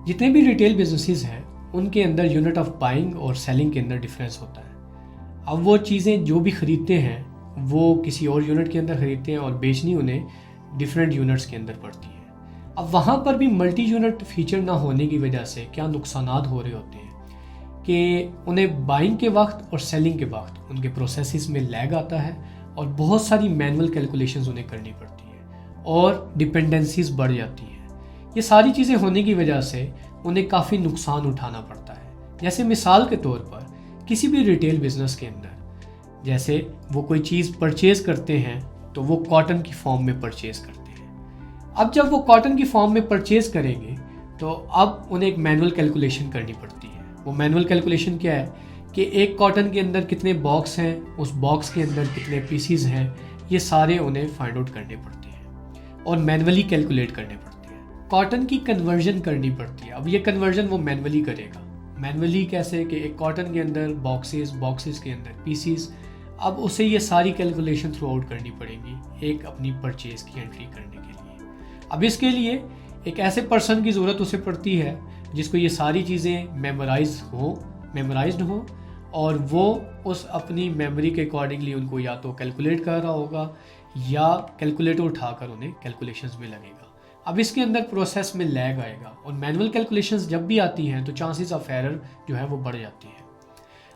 जितने भी retail businesses हैं उनके अंदर यूनिट ऑफ बाइंग और सेलिंग के अंदर डिफरेंस होता है। अब वो चीज़ें जो भी ख़रीदते हैं वो किसी और यूनिट के अंदर ख़रीदते हैं और बेचनी उन्हें डिफरेंट यूनिट्स के अंदर पड़ती है। अब वहाँ पर भी मल्टी यूनिट फीचर ना होने की वजह से क्या नुकसानात हो रहे होते हैं कि उन्हें बाइंग के वक्त और सेलिंग के वक्त उनके प्रोसेसेस में लैग आता है और बहुत सारी मैनुअल कैलकुलेशंस उन्हें करनी पड़ती है और डिपेंडेंसीज बढ़ जाती हैं। ये सारी चीज़ें होने की वजह से उन्हें काफ़ी नुकसान उठाना पड़ता है। जैसे मिसाल के तौर पर किसी भी रिटेल बिजनेस के अंदर जैसे वो कोई चीज़ परचेज करते हैं तो वो कॉटन की फॉर्म में परचेज करते हैं। अब जब वो कॉटन की फॉर्म में परचेज करेंगे तो अब उन्हें एक मैनुअल कैलकुलेशन करनी पड़ती है। वो मैनुअल कैलकुलेशन क्या है कि एक कॉटन के अंदर कितने बॉक्स हैं, उस बॉक्स के अंदर कितने पीसीज हैं, ये सारे उन्हें फाइंड आउट करने पड़ते हैं और मैनुअली कैलकुलेट करने पड़ते हैं। कॉटन की कन्वर्जन करनी पड़ती है। अब ये कन्वर्जन वो मैनुअली करेगा। मैनुअली कैसे कि एक कॉटन के अंदर बॉक्सेस के अंदर पीसीज, अब उसे ये सारी कैलकुलेशन थ्रू आउट करनी पड़ेगी एक अपनी परचेज की एंट्री करने के लिए। अब इसके लिए एक ऐसे पर्सन की ज़रूरत उसे पड़ती है जिसको ये सारी चीज़ें मेमोराइज्ड हो और वो उस अपनी मेमोरी के अकॉर्डिंगली उनको या तो कैलकुलेट कर रहा होगा या कैलकुलेटर उठाकर उन्हें कैलकुलेशंस में लगेगा। अब इसके अंदर प्रोसेस में लैग आएगा और मैनुअल कैलकुलेशंस जब भी आती हैं तो चांसेस ऑफ एरर जो है वो बढ़ जाती है।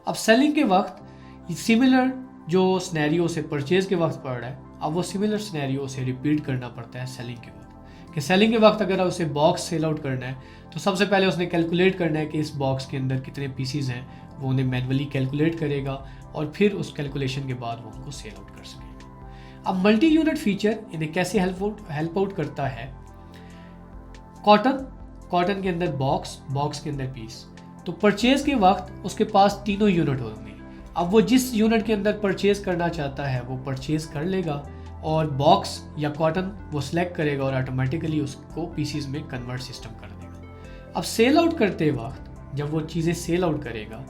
अब सेलिंग के वक्त सिमिलर जो स्नैरियो से परचेज के वक्त पड़ रहा है, अब वो सिमिलर स्नैरियो से रिपीट करना पड़ता है सेलिंग के वक्त। कि सेलिंग के वक्त अगर उसे बॉक्स सेल आउट करना है तो सबसे पहले उसने कैलकुलेट करना है कि इस बॉक्स के अंदर कितने पीसीज हैं, वो उन्हें मैनुअली कैलकुलेट करेगा और फिर उस कैलकुलेशन के बाद वो उनको सेल आउट कर सकेगा। अब मल्टी यूनिट फीचर इन्हें कैसे हेल्प आउट करता है। कॉटन के अंदर बॉक्स के अंदर पीस, तो परचेज के वक्त उसके पास तीनों यूनिट होंगे। अब वो जिस यूनिट के अंदर परचेज करना चाहता है वो परचेज कर लेगा और बॉक्स या कॉटन वो सिलेक्ट करेगा और ऑटोमेटिकली उसको पीसीज में कन्वर्ट सिस्टम कर देगा। अब सेल आउट करते वक्त जब वो चीज़ें सेल आउट करेगा,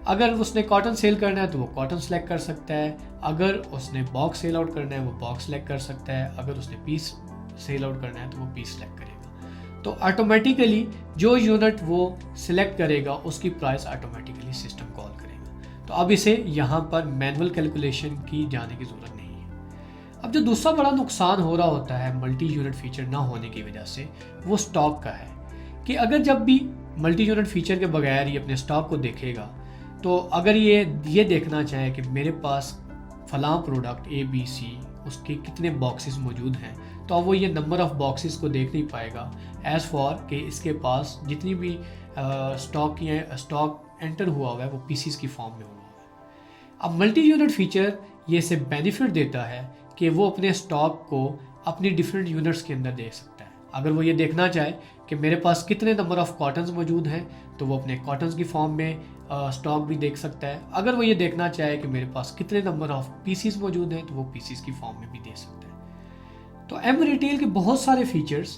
अगर उसने कॉटन सेल करना है तो वो कॉटन सेलेक्ट कर सकता है, अगर उसने बॉक्स सेल आउट करना है वो बॉक्स सेलेक्ट कर सकता है, अगर उसने पीस सेल आउट करना है तो वो पीस सेलेक्ट करेगा। तो ऑटोमेटिकली जो यूनिट वो सिलेक्ट करेगा उसकी प्राइस ऑटोमेटिकली सिस्टम कॉल करेगा। तो अब इसे यहाँ पर मैनुअल कैलकुलेशन की जाने की ज़रूरत नहीं है। अब जो दूसरा बड़ा नुकसान हो रहा होता है मल्टी यूनिट फीचर ना होने की वजह से वो स्टॉक का है कि अगर जब भी मल्टी यूनिट फीचर के बगैर ये अपने स्टॉक को देखेगा तो अगर ये देखना चाहे कि मेरे पास फलां प्रोडक्ट ABC उसके कितने बॉक्सेस मौजूद हैं, तो अब वो ये नंबर ऑफ बॉक्सेस को देख नहीं पाएगा एज़ फॉर कि इसके पास जितनी भी स्टॉक एंटर हुआ है वो पीसीज की फॉर्म में हुआ है। अब मल्टी यूनिट फीचर ये से बेनिफिट देता है कि वो अपने स्टॉक को अपनी डिफरेंट यूनिट्स के अंदर देख सकता है। अगर वो ये देखना चाहे कि मेरे पास कितने नंबर ऑफ कॉटन्स मौजूद हैं तो वो अपने कॉटन्स की फॉर्म में स्टॉक भी देख सकता है। अगर वो ये देखना चाहे कि मेरे पास कितने नंबर ऑफ पीसीज मौजूद हैं तो वो पीसीज की फॉर्म में भी देख सकता है। तो एम रिटेल के बहुत सारे फीचर्स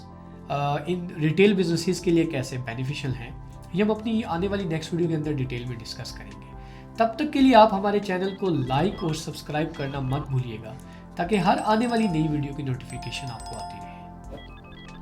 इन रिटेल बिजनेसेस के लिए कैसे बेनिफिशियल हैं ये हम अपनी आने वाली नेक्स्ट वीडियो के अंदर डिटेल में डिस्कस करेंगे। तब तक के लिए आप हमारे चैनल को लाइक और सब्सक्राइब करना मत भूलिएगा ताकि हर आने वाली नई वीडियो की नोटिफिकेशन आपको आती रहे।